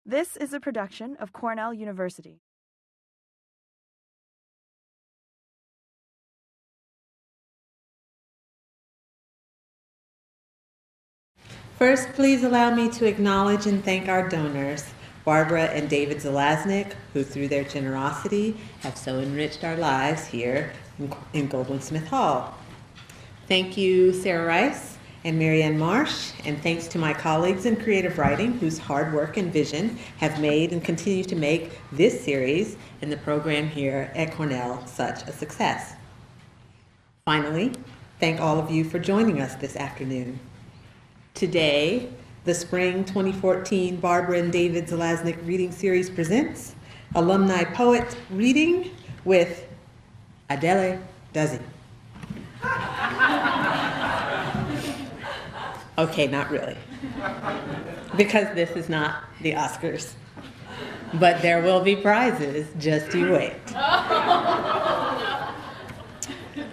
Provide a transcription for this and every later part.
This is a production of Cornell University. First, please allow me to acknowledge and thank our donors, Barbara and David Zalaznick, who through their generosity have so enriched our lives here in Goldwin-Smith Hall. Thank you, Sarah Rice and Marianne Marsh, and thanks to my colleagues in creative writing whose hard work and vision have made and continue to make this series and the program here at Cornell such a success. Finally, thank all of you for joining us this afternoon. Today, the Spring 2014 Barbara and David Zalaznick Reading Series presents Alumni Poet Reading with Adele Dazeem. Okay, not really, because this is not the Oscars, but there will be prizes, just you wait.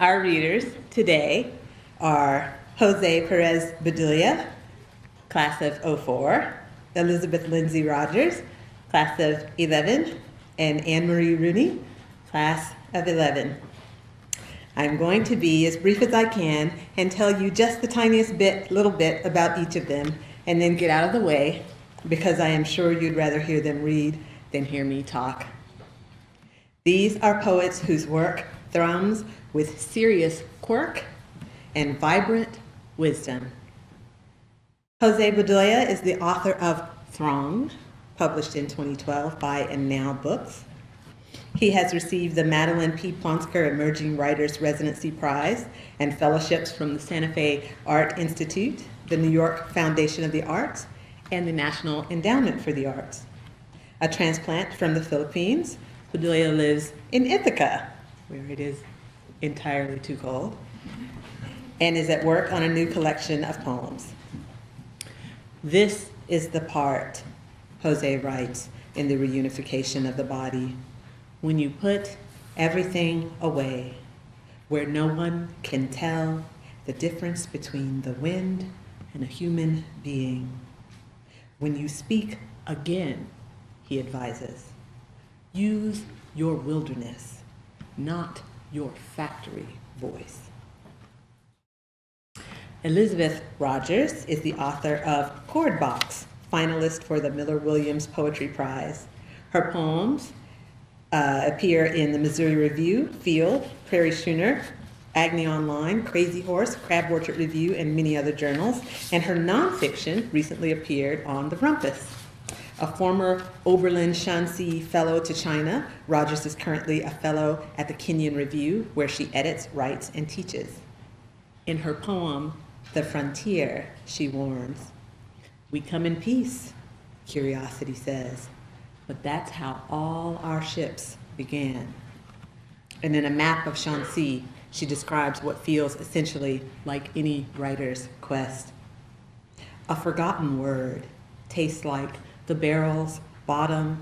Our readers today are Jose Perez Bedoya, class of 04, Elizabeth Lindsey Rogers, class of 11, and Anne Marie Rooney, class of 11. I'm going to be as brief as I can and tell you just the tiniest little bit about each of them, and then get out of the way, because I am sure you'd rather hear them read than hear me talk. These are poets whose work thrums with serious quirk and vibrant wisdom. Jose Bedoya is the author of Throng, published in 2012 by And Now Books. He has received the Madeline P. Plonsker Emerging Writers Residency Prize and fellowships from the Santa Fe Art Institute, the New York Foundation of the Arts, and the National Endowment for the Arts. A transplant from the Philippines, Bedoya lives in Ithaca, where it is entirely too cold, and is at work on a new collection of poems. This is the part, Jose writes in The Reunification of the Body, when you put everything away, where no one can tell the difference between the wind and a human being. When you speak again, he advises, use your wilderness, not your factory voice. Elizabeth Rogers is the author of Chord Box, finalist for the Miller-Williams Poetry Prize. Her poems appear in the Missouri Review, Field, Prairie Schooner, Agni Online, Crazy Horse, Crab Orchard Review, and many other journals. And her nonfiction recently appeared on The Rumpus. A former Oberlin Shanxi Fellow to China, Rogers is currently a fellow at the Kenyon Review, where she edits, writes, and teaches. In her poem, The Frontier, she warns, "We come in peace," curiosity says, "but that's how all our ships began." And in a map of Shanxi, she describes what feels essentially like any writer's quest. A forgotten word tastes like the barrel's bottom,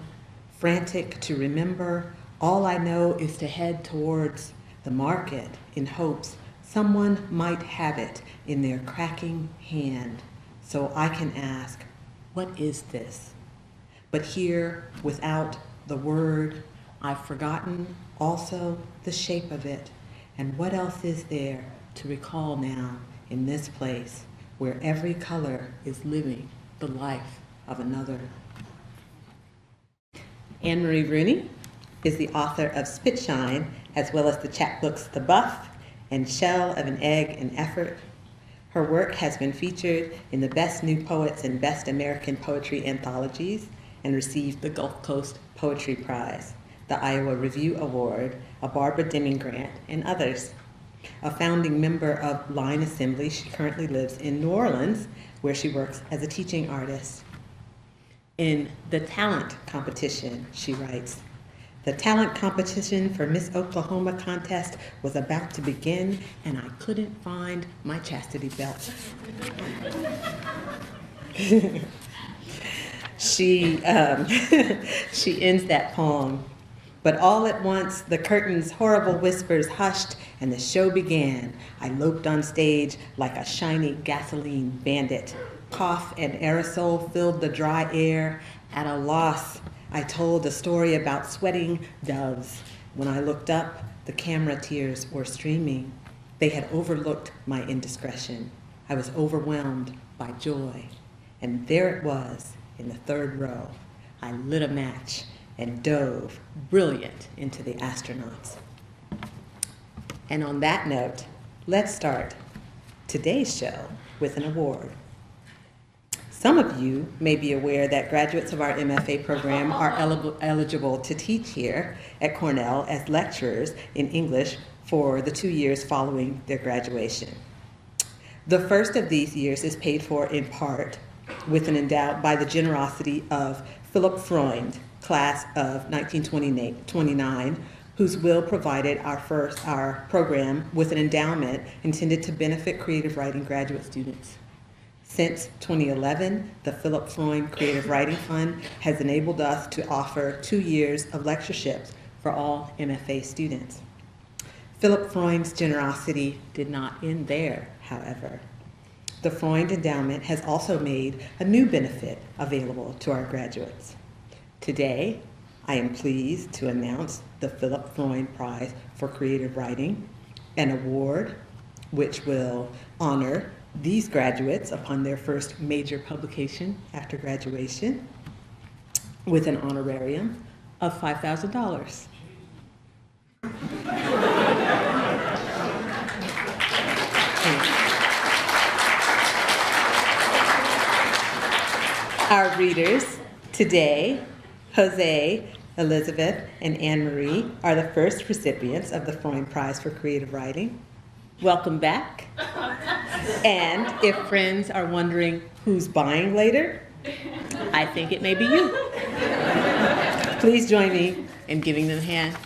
frantic to remember. All I know is to head towards the market in hopes someone might have it in their cracking hand, so I can ask, what is this? But here, without the word, I've forgotten also the shape of it, and what else is there to recall now in this place where every color is living the life of another. Anne Marie Rooney is the author of Spitshine, as well as the chapbooks The Buff and Shell of an Egg and Effort. Her work has been featured in the Best New Poets and Best American Poetry anthologies and received the Gulf Coast Poetry Prize, the Iowa Review Award, a Barbara Deming Grant, and others. A founding member of Line Assembly, she currently lives in New Orleans, where she works as a teaching artist. In the talent competition, she writes, "The talent competition for Miss Oklahoma contest was about to begin, and I couldn't find my chastity belt." She ends that poem, "But all at once the curtain's horrible whispers hushed and the show began. I loped on stage like a shiny gasoline bandit. Cough and aerosol filled the dry air. At a loss, I told a story about sweating doves. When I looked up, the camera tears were streaming. They had overlooked my indiscretion. I was overwhelmed by joy. And there it was in the third row. I lit a match and dove, brilliant, into the astronauts. And on that note, let's start today's show with an award. Some of you may be aware that graduates of our MFA program are eligible to teach here at Cornell as lecturers in English for the 2 years following their graduation. The first of these years is paid for in part with an endowment by the generosity of Philip Freund, class of 1929, whose will provided our program with an endowment intended to benefit creative writing graduate students. Since 2011, the Philip Freund Creative Writing Fund has enabled us to offer 2 years of lectureships for all MFA students. Philip Freund's generosity did not end there, however. The Freund Endowment has also made a new benefit available to our graduates. Today, I am pleased to announce the Philip Freund Prize for Creative Writing, an award which will honor these graduates upon their first major publication after graduation with an honorarium of $5,000. Our readers today, Jose, Elizabeth, and Anne Marie, are the first recipients of the Freund Prize for Creative Writing. Welcome back. And if friends are wondering who's buying later, I think it may be you. Please join me in giving them a hand.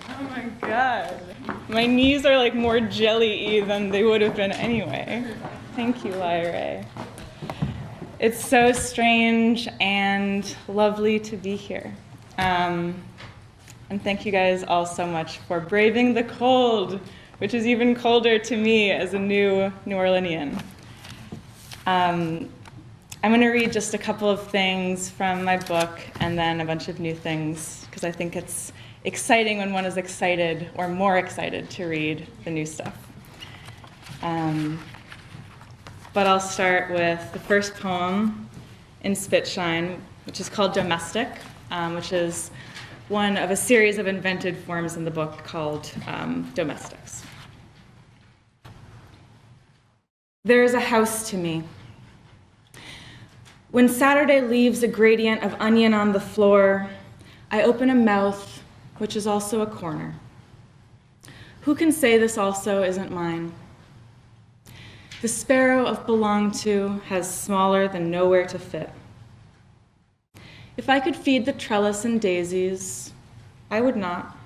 Oh my God. My knees are like more jelly-y than they would have been anyway. Thank you, Lyra. It's so strange and lovely to be here. And thank you guys all so much for braving the cold, which is even colder to me as a new New Orleanian. I'm going to read just a couple of things from my book and then a bunch of new things, because I think it's exciting when one is excited or more excited to read the new stuff. But I'll start with the first poem in Spitshine, which is called Domestic, which is one of a series of invented forms in the book called Domestics. There is a house to me. When Saturday leaves a gradient of onion on the floor, I open a mouth, which is also a corner. Who can say this also isn't mine? The sparrow of belong to has smaller than nowhere to fit. If I could feed the trellis and daisies, I would not.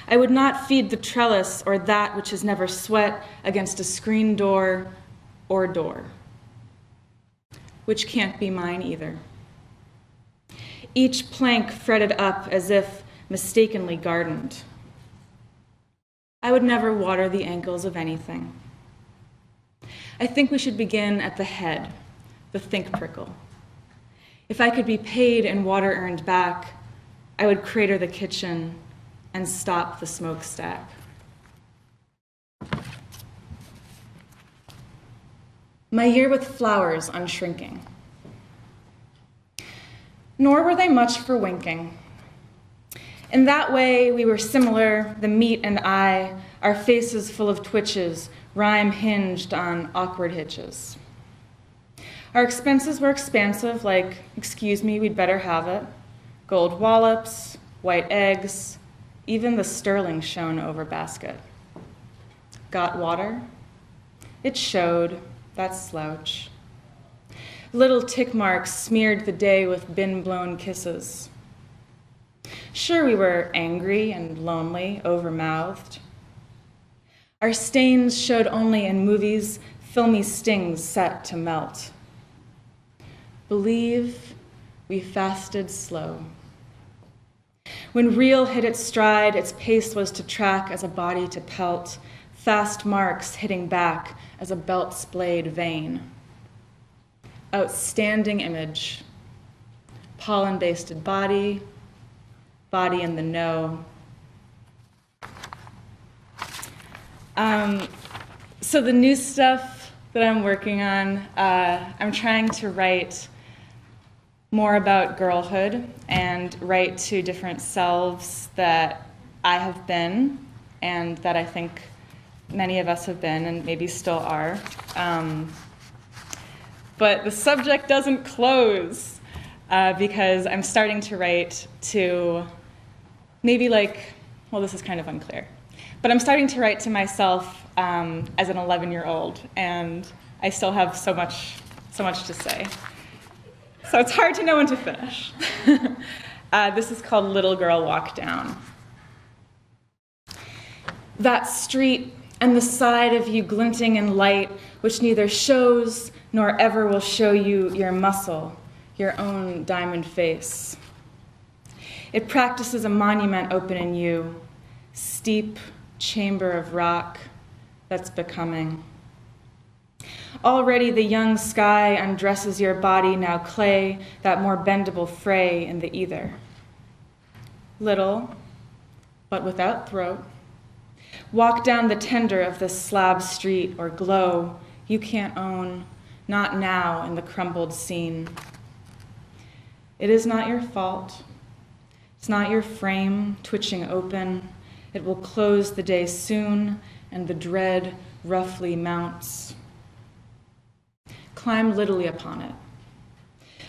I would not feed the trellis or that which has never sweat against a screen door or door, which can't be mine either. Each plank fretted up as if mistakenly gardened. I would never water the ankles of anything. I think we should begin at the head, the think prickle. If I could be paid and water earned back, I would crater the kitchen and stop the smokestack. My year with flowers unshrinking. Nor were they much for winking. In that way, we were similar, the meat and I, our faces full of twitches, rhyme hinged on awkward hitches. Our expenses were expansive, like, excuse me, we'd better have it. Gold wallops, white eggs, even the sterling shone over basket. Got water? It showed, that slouch. Little tick marks smeared the day with bin-blown kisses. Sure, we were angry and lonely, over-mouthed. Our stains showed only in movies, filmy stings set to melt. Believe we fasted slow. When real hit its stride, its pace was to track as a body to pelt, fast marks hitting back as a belt splayed vein. Outstanding image. Pollen-basted body, body in the know. So the new stuff that I'm working on, I'm trying to write more about girlhood and write to different selves that I have been and that I think many of us have been and maybe still are. But the subject doesn't close because I'm starting to write to maybe well, this is kind of unclear. But I'm starting to write to myself as an 11-year-old, and I still have so much to say. So it's hard to know when to finish. This is called Little Girl Walk Down. That street and the side of you glinting in light, which neither shows nor ever will show you your muscle, your own diamond face. It practices a monument open in you, steep chamber of rock that's becoming. Already the young sky undresses your body, now clay, that more bendable fray in the ether. Little, but without throat. Walk down the tender of this slab street or glow you can't own, not now in the crumbled scene. It is not your fault. It's not your frame twitching open. It will close the day soon, and the dread roughly mounts. Climb littly upon it.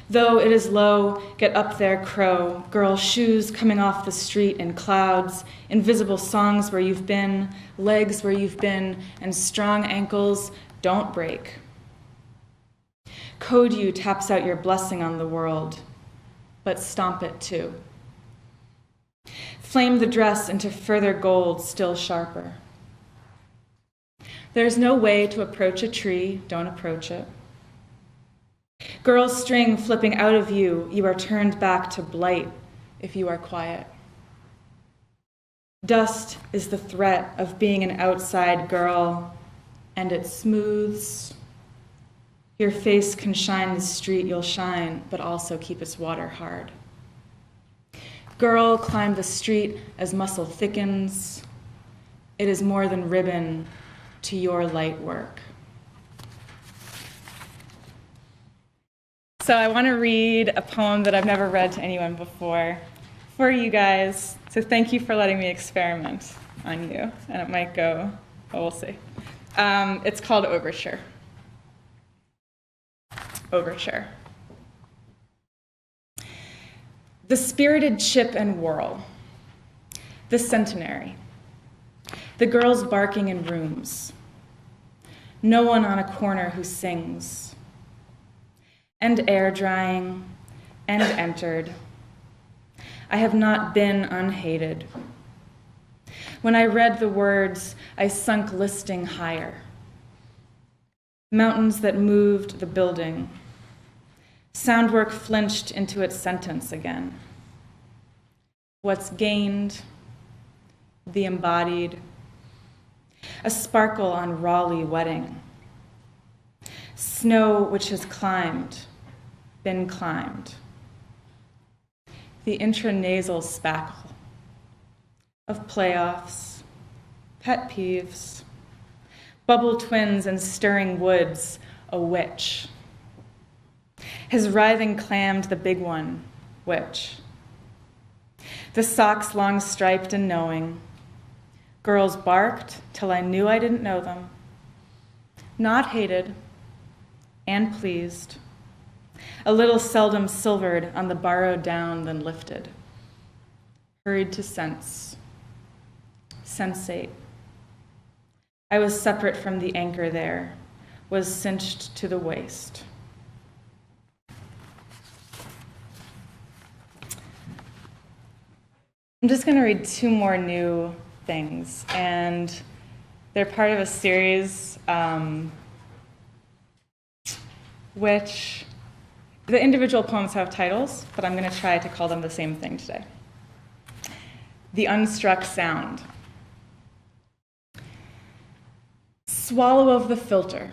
Though it is low, get up there, crow. Girl shoes coming off the street in clouds, invisible songs where you've been, legs where you've been, and strong ankles don't break. Code you taps out your blessing on the world, but stomp it too. Flame the dress into further gold, still sharper. There's no way to approach a tree, don't approach it. Girl's string flipping out of you, you are turned back to blight if you are quiet. Dust is the threat of being an outside girl, and it smooths. Your face can shine the street you'll shine, but also keep its water hard. Girl, climb the street as muscle thickens. It is more than ribbon to your light work. So I want to read a poem that I've never read to anyone before for you guys. So thank you for letting me experiment on you. And it might go, well, we'll see. It's called Overshare. Overshare. The spirited chip and whirl. The centenary. The girls barking in rooms. No one on a corner who sings. And air drying, and entered. I have not been unhated. When I read the words, I sunk listing higher. Mountains that moved the building. Soundwork flinched into its sentence again. What's gained, the embodied, a sparkle on Raleigh wedding. Snow which has climbed, been climbed. The intranasal spackle of playoffs, pet peeves, bubble twins and stirring woods, a witch. Has writhing clammed the big one, which? The socks long striped and knowing. Girls barked till I knew I didn't know them. Not hated and pleased. A little seldom silvered on the borrowed down then lifted. Hurried to sense. Sensate. I was separate from the anchor there, was cinched to the waist. I'm just going to read two more new things, and they're part of a series which the individual poems have titles, but I'm going to try to call them the same thing today. the Unstruck Sound. Swallow of the filter,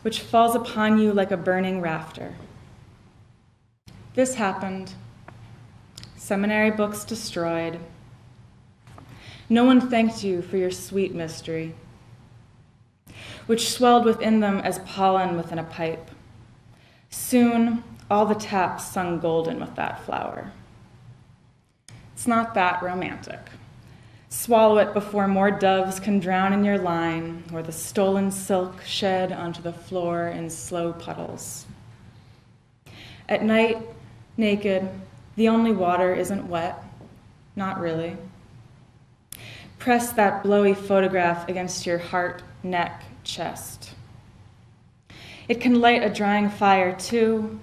which falls upon you like a burning rafter. This happened. Seminary books destroyed. No one thanked you for your sweet mystery, which swelled within them as pollen within a pipe. Soon, all the taps sung golden with that flower. It's not that romantic. Swallow it before more doves can drown in your line, or the stolen silk shed onto the floor in slow puddles. At night, naked, the only water isn't wet, not really. Press that blowy photograph against your heart, neck, chest. It can light a drying fire too,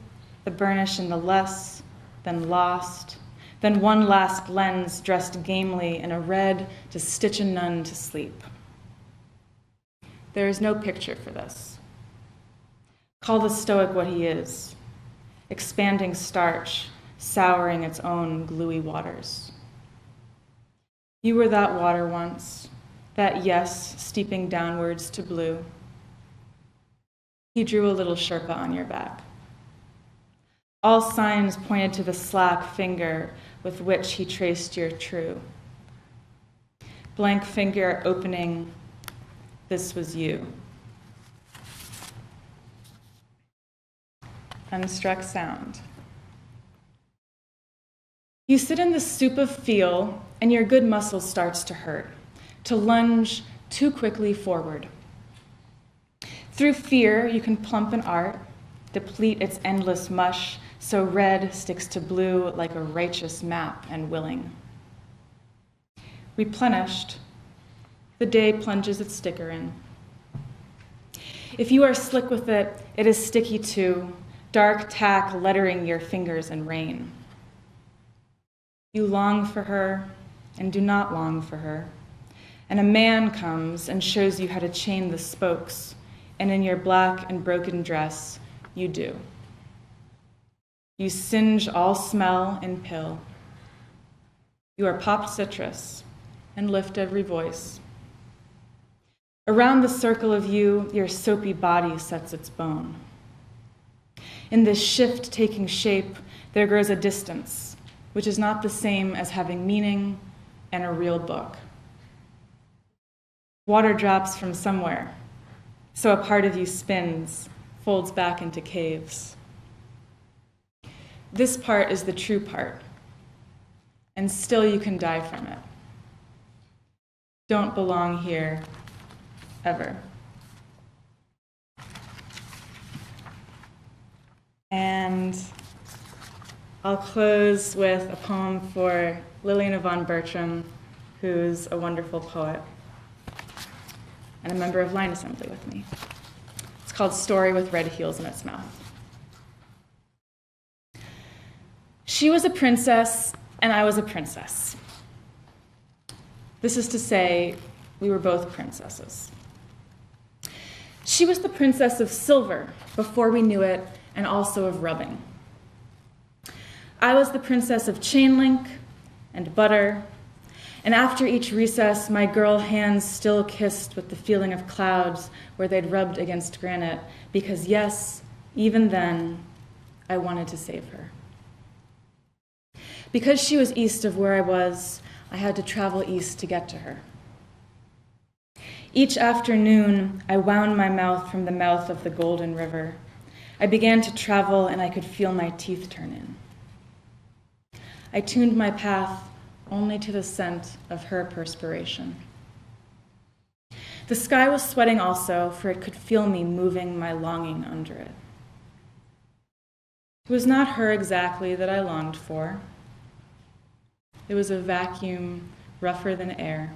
the burnish in the less, then lost, then one last lens dressed gamely in a red to stitch a nun to sleep. There is no picture for this. Call the stoic what he is, expanding starch, souring its own gluey waters. You were that water once, that yes steeping downwards to blue. He drew a little Sherpa on your back. All signs pointed to the slack finger with which he traced your true. Blank finger opening, this was you. Unstruck Sound. You sit in the soup of feel, and your good muscle starts to hurt, to lunge too quickly forward. Through fear, you can plump an art, deplete its endless mush, so red sticks to blue like a righteous map and willing. Replenished, the day plunges its sticker in. If you are slick with it, it is sticky too, dark tack lettering your fingers in rain. You long for her and do not long for her, and a man comes and shows you how to chain the spokes, and in your black and broken dress, you do. You singe all smell and pill. You are popped citrus and lift every voice. Around the circle of you, your soapy body sets its bone. In this shift taking shape, there grows a distance, which is not the same as having meaning and a real book. Water drops from somewhere, so a part of you spins, folds back into caves. This part is the true part, and still you can die from it. Don't belong here, ever. And I'll close with a poem for Liliana von Bertram, who's a wonderful poet and a member of Line Assembly with me. It's called Story with Red Heels in Its Mouth. She was a princess, and I was a princess. This is to say, we were both princesses. She was the princess of silver before we knew it, and also of rubbing. I was the princess of chain link and butter, and after each recess, my girl hands still kissed with the feeling of clouds where they'd rubbed against granite, because yes, even then, I wanted to save her. Because she was east of where I was, I had to travel east to get to her. Each afternoon, I wound my mouth from the mouth of the golden river. I began to travel, and I could feel my teeth turn in. I tuned my path only to the scent of her perspiration. The sky was sweating also, for it could feel me moving my longing under it. It was not her exactly that I longed for. It was a vacuum rougher than air.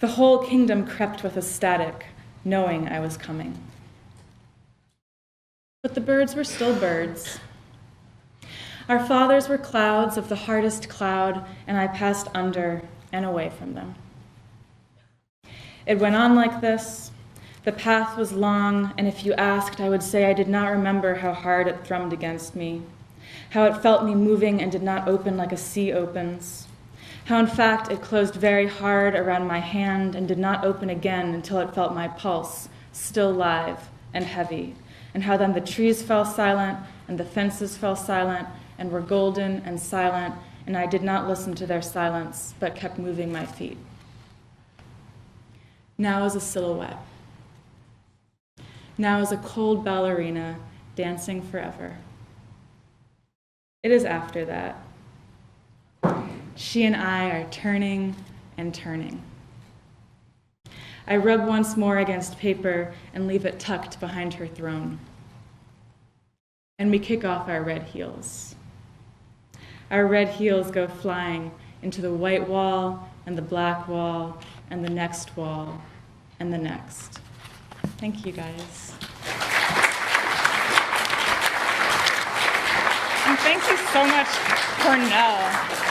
The whole kingdom crept with a static, knowing I was coming. But the birds were still birds. Our fathers were clouds of the hardest cloud, and I passed under and away from them. It went on like this. The path was long, and if you asked, I would say I did not remember how hard it thrummed against me. how it felt me moving and did not open like a sea opens, how in fact it closed very hard around my hand and did not open again until it felt my pulse, still live and heavy, and how then the trees fell silent and the fences fell silent and were golden and silent, and I did not listen to their silence, but kept moving my feet. Now is a silhouette. Now is a cold ballerina dancing forever. It is after that. She and I are turning and turning. I rub once more against paper and leave it tucked behind her throne. And we kick off our red heels. Our red heels go flying into the white wall and the black wall and the next wall and the next. Thank you, guys. And thank you so much, Cornell.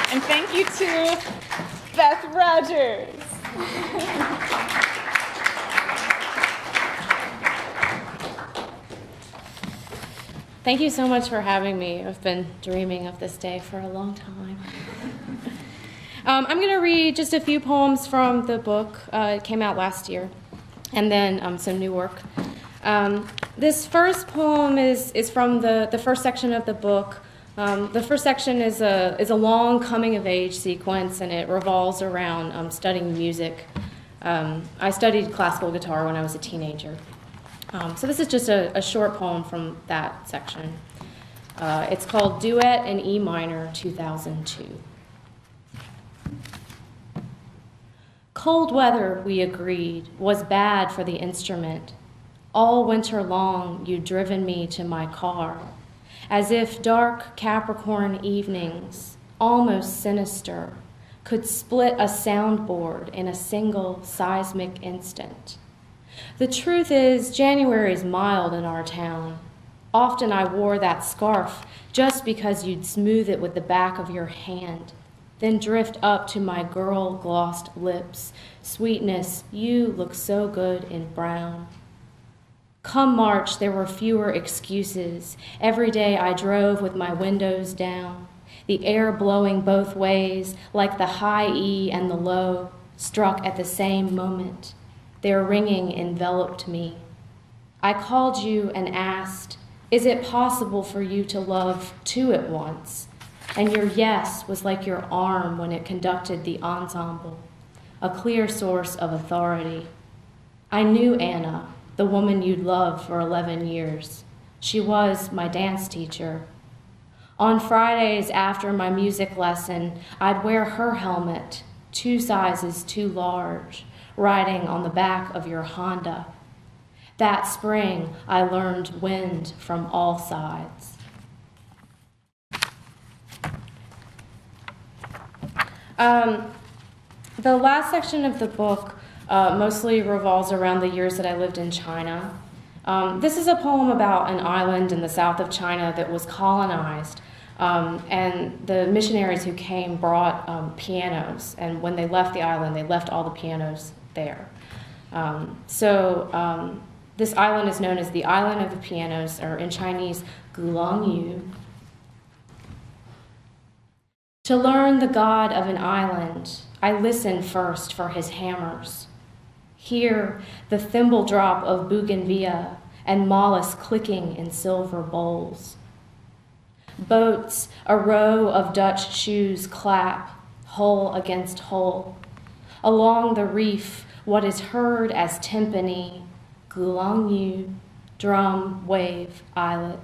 And thank you to Beth Rogers. Thank you so much for having me. I've been dreaming of this day for a long time. I'm going to read just a few poems from the book. It came out last year, and then some new work. This first poem is from the first section of the book. The first section is a long coming-of-age sequence, and it revolves around studying music. I studied classical guitar when I was a teenager. So this is just a short poem from that section. It's called Duet in E minor, 2002. Cold weather, we agreed, was bad for the instrument. All winter long, you'd driven me to my car, as if dark Capricorn evenings, almost sinister, could split a soundboard in a single seismic instant. The truth is, January's mild in our town. Often I wore that scarf just because you'd smooth it with the back of your hand, then drift up to my girl-glossed lips. Sweetness, you look so good in brown. Come March, there were fewer excuses. Every day I drove with my windows down, the air blowing both ways, like the high E and the low, struck at the same moment. Their ringing enveloped me. I called you and asked, is it possible for you to love two at once? And your yes was like your arm when it conducted the ensemble, a clear source of authority. I knew Anna, the woman you'd loved for 11 years. She was my dance teacher. On Fridays after my music lesson, I'd wear her helmet, 2 sizes too large, riding on the back of your Honda. That spring, I learned wind from all sides. The last section of the book mostly revolves around the years that I lived in China. This is a poem about an island in the south of China that was colonized, and the missionaries who came brought pianos, and when they left the island, they left all the pianos there. This island is known as the Island of the Pianos, or in Chinese, Gulangyu. To learn the god of an island, I listen first for his hammers. Hear the thimble drop of bougainvillea and mollusk clicking in silver bowls. Boats, a row of Dutch shoes clap, hull against hull. Along the reef, what is heard as timpani, Gulangyu, drum, wave, islet.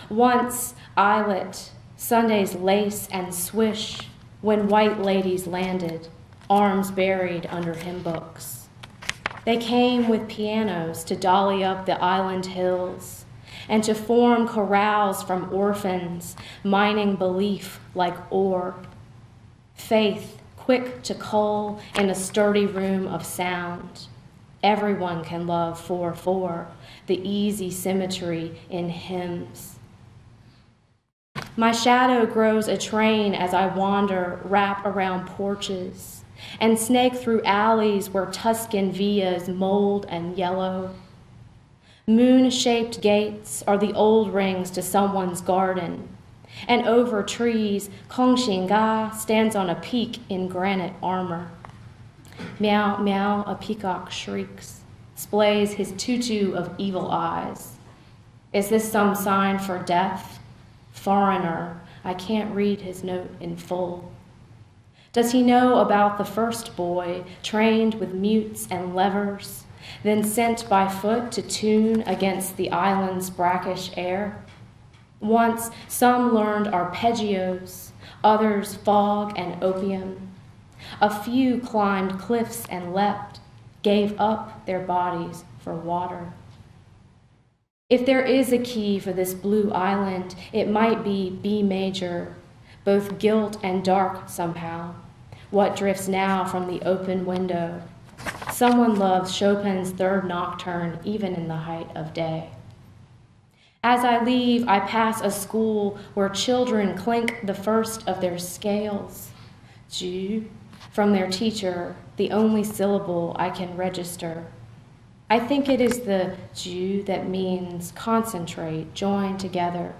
Once, islet, Sunday's lace and swish, when white ladies landed, arms buried under hymn books. They came with pianos to dolly up the island hills and to form chorales from orphans, mining belief like ore. Faith, quick to coal in a sturdy room of sound. Everyone can love 4/4, the easy symmetry in hymns. My shadow grows a train as I wander, wrap around porches, and snake through alleys where Tuscan villas mold and yellow. Moon-shaped gates are the old rings to someone's garden. And over trees, Kongxinga stands on a peak in granite armor. Meow, meow, a peacock shrieks, splays his tutu of evil eyes. Is this some sign for death? Foreigner, I can't read his note in full. Does he know about the first boy, trained with mutes and levers, then sent by foot to tune against the island's brackish air? Once, some learned arpeggios, others fog and opium. A few climbed cliffs and leapt, gave up their bodies for water. If there is a key for this blue island, it might be B major, both gilt and dark somehow. What drifts now from the open window? Someone loves Chopin's Third Nocturne even in the height of day. As I leave, I pass a school where children clink the first of their scales. Ju, from their teacher, the only syllable I can register. I think it is the ju that means concentrate, join together.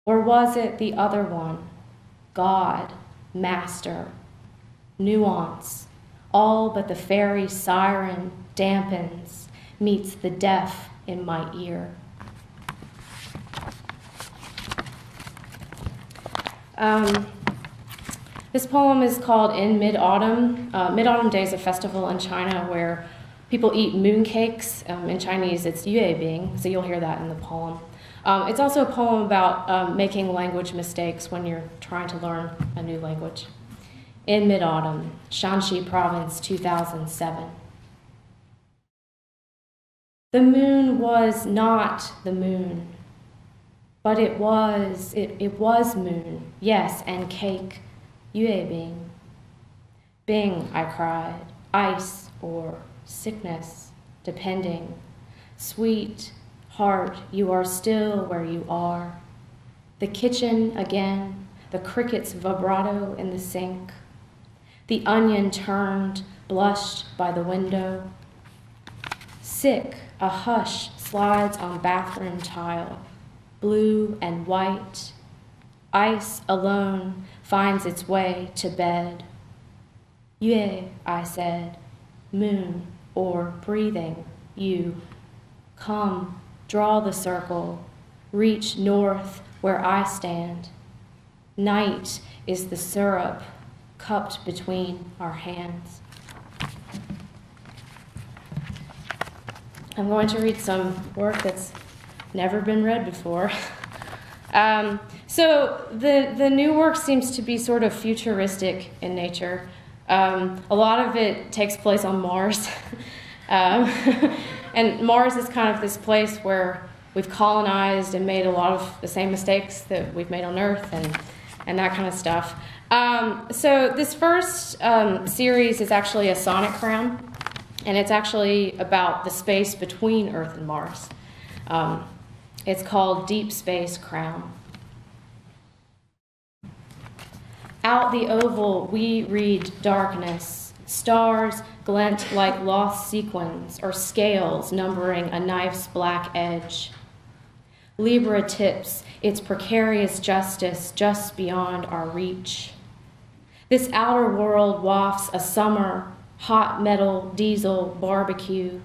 Or was it the other one? God, master, nuance, all but the fairy siren dampens, meets the deaf in my ear. This poem is called In Mid-Autumn. Mid-Autumn Day is a festival in China where people eat mooncakes. In Chinese, it's yue bing, so you'll hear that in the poem. It's also a poem about making language mistakes when you're trying to learn a new language. In Mid-Autumn, Shanxi Province, 2007. The moon was not the moon, but it was moon, yes, and cake, yue bing. Bing, I cried, ice or sickness, depending. Sweet heart, you are still where you are. The kitchen again, the cricket's vibrato in the sink. The onion turned, blushed by the window. Sick, a hush slides on bathroom tile, blue and white. Ice alone finds its way to bed. Yue, I said, moon or breathing, you. Come, draw the circle, reach north where I stand. Night is the syrup cupped between our hands. I'm going to read some work that's never been read before. So the new work seems to be sort of futuristic in nature. A lot of it takes place on Mars. And Mars is kind of this place where we've colonized and made a lot of the same mistakes that we've made on Earth and that kind of stuff. So this first series is actually a sonic crown, and it's actually about the space between Earth and Mars. It's called Deep Space Crown. Out the oval, we read darkness. Stars glint like lost sequins or scales numbering a knife's black edge. Libra tips its precarious justice just beyond our reach. This outer world wafts a summer, hot metal diesel barbecue,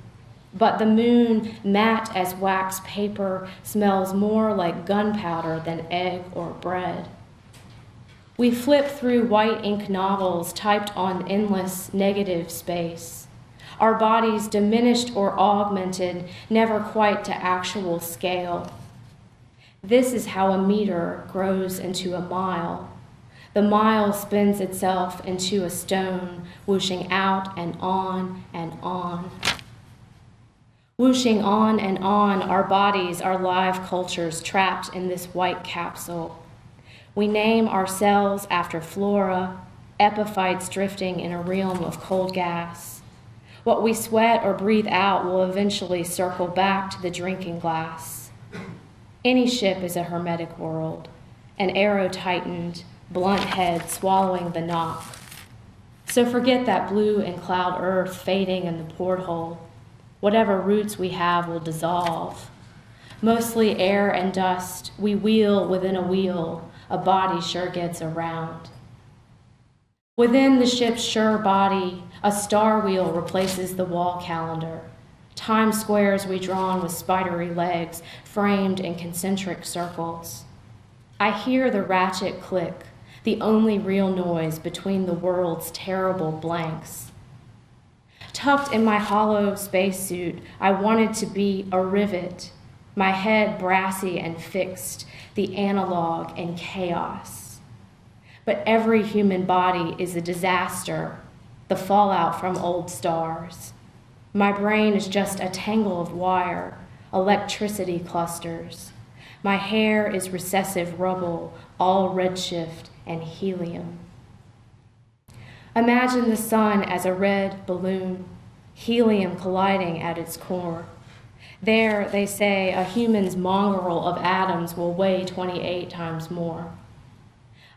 but the moon, matte as wax paper, smells more like gunpowder than egg or bread. We flip through white ink novels typed on endless negative space, our bodies diminished or augmented, never quite to actual scale. This is how a meter grows into a mile. The mile spins itself into a stone, whooshing out and on and on. Whooshing on and on, our bodies, our live cultures trapped in this white capsule. We name ourselves after flora, epiphytes drifting in a realm of cold gas. What we sweat or breathe out will eventually circle back to the drinking glass. Any ship is a hermetic world, an arrow tightened, blunt head swallowing the knock. So forget that blue and cloud earth fading in the porthole. Whatever roots we have will dissolve. Mostly air and dust, we wheel within a wheel, a body sure gets around. Within the ship's sure body, a star wheel replaces the wall calendar. Time squares we drawn with spidery legs, framed in concentric circles. I hear the ratchet click, the only real noise between the world's terrible blanks. Tucked in my hollow spacesuit, I wanted to be a rivet, my head brassy and fixed, the analog in chaos. But every human body is a disaster, the fallout from old stars. My brain is just a tangle of wire, electricity clusters. My hair is recessive rubble, all redshift and helium. Imagine the sun as a red balloon, helium colliding at its core. There, they say, a human's mongrel of atoms will weigh 28 times more.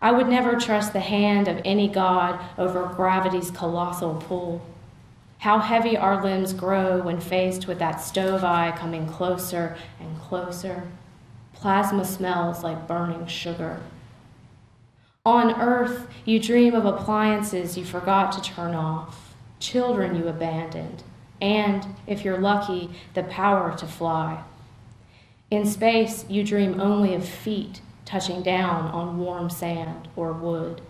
I would never trust the hand of any god over gravity's colossal pull. How heavy our limbs grow when faced with that stove eye coming closer and closer. Plasma smells like burning sugar. On Earth, you dream of appliances you forgot to turn off, children you abandoned, and, if you're lucky, the power to fly. In space, you dream only of feet touching down on warm sand or wood.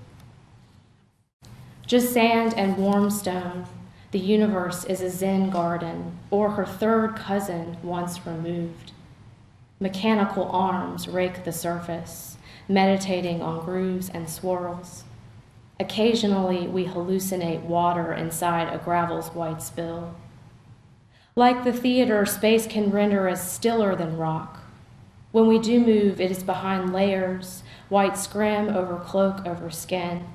Just sand and warm stone, the universe is a Zen garden, or her third cousin once removed. Mechanical arms rake the surface, meditating on grooves and swirls. Occasionally, we hallucinate water inside a gravel's white spill. Like the theater, space can render us stiller than rock. When we do move, it is behind layers, white scrim over cloak over skin.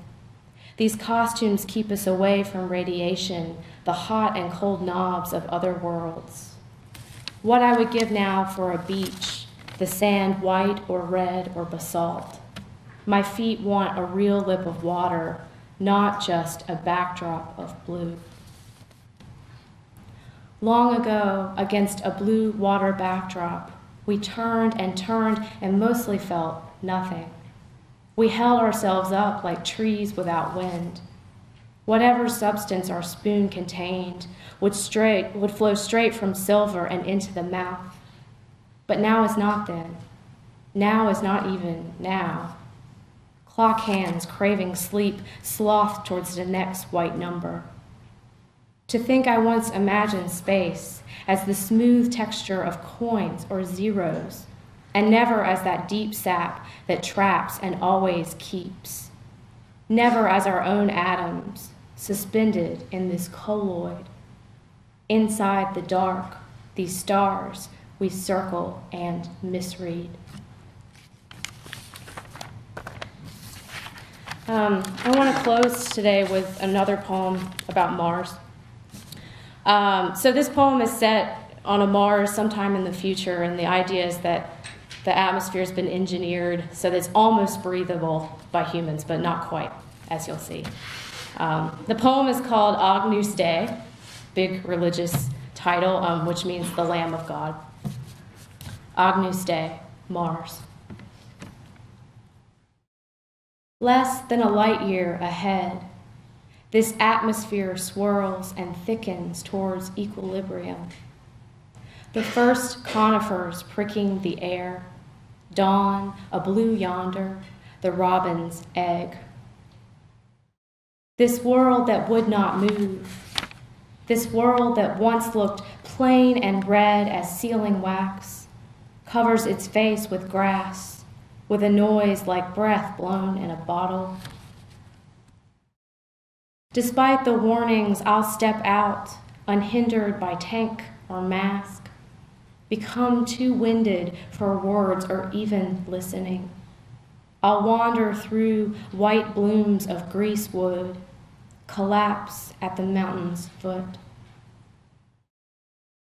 These costumes keep us away from radiation, the hot and cold knobs of other worlds. What I would give now for a beach, the sand white or red or basalt. My feet want a real lip of water, not just a backdrop of blue. Long ago, against a blue water backdrop, we turned and mostly felt nothing. We held ourselves up like trees without wind. Whatever substance our spoon contained would flow straight from silver and into the mouth. But now is not then. Now is not even now. Clock hands craving sleep sloth towards the next white number. To think I once imagined space as the smooth texture of coins or zeros, and never as that deep sap that traps and always keeps. Never as our own atoms, suspended in this colloid. Inside the dark, these stars we circle and misread. I want to close today with another poem about Mars. So this poem is set on a Mars sometime in the future, and the idea is that the atmosphere has been engineered so that it's almost breathable by humans, but not quite, as you'll see. The poem is called Auguste, big religious title, which means the Lamb of God. Auguste, Mars. Less than a light year ahead, this atmosphere swirls and thickens towards equilibrium. The first conifers pricking the air, dawn, a blue yonder, the robin's egg. This world that would not move, this world that once looked plain and red as sealing wax, covers its face with grass, with a noise like breath blown in a bottle. Despite the warnings, I'll step out, unhindered by tank or mask, become too winded for words or even listening. I'll wander through white blooms of greasewood, collapse at the mountain's foot.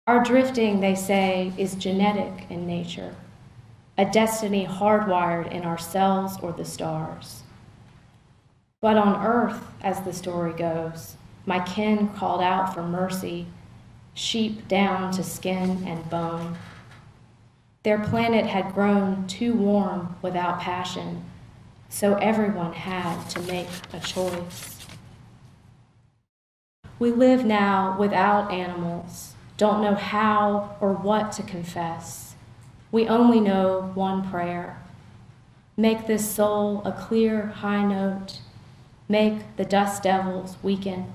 Our drifting, they say, is genetic in nature, a destiny hardwired in our cells or the stars. But on Earth, as the story goes, my kin called out for mercy, sheep down to skin and bone. Their planet had grown too warm without passion, so everyone had to make a choice. We live now without animals, don't know how or what to confess. We only know one prayer. Make this soul a clear high note. Make the dust devils weaken.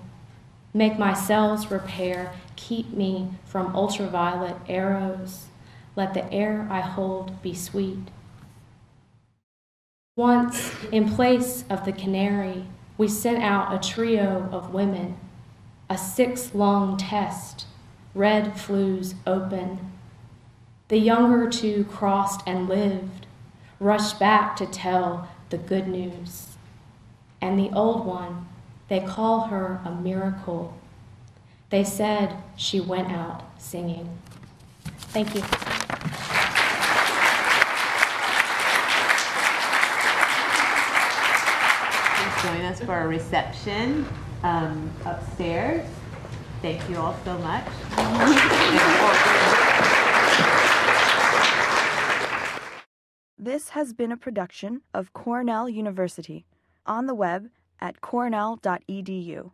Make my cells repair. Keep me from ultraviolet arrows. Let the air I hold be sweet. Once, in place of the canary, we sent out a trio of women, a 6-lung test, red flues open. The younger two crossed and lived, rushed back to tell the good news. And the old one, they call her a miracle. They said she went out singing. Thank you. Please join us for a reception upstairs. Thank you all so much. This has been a production of Cornell University, on the web at cornell.edu.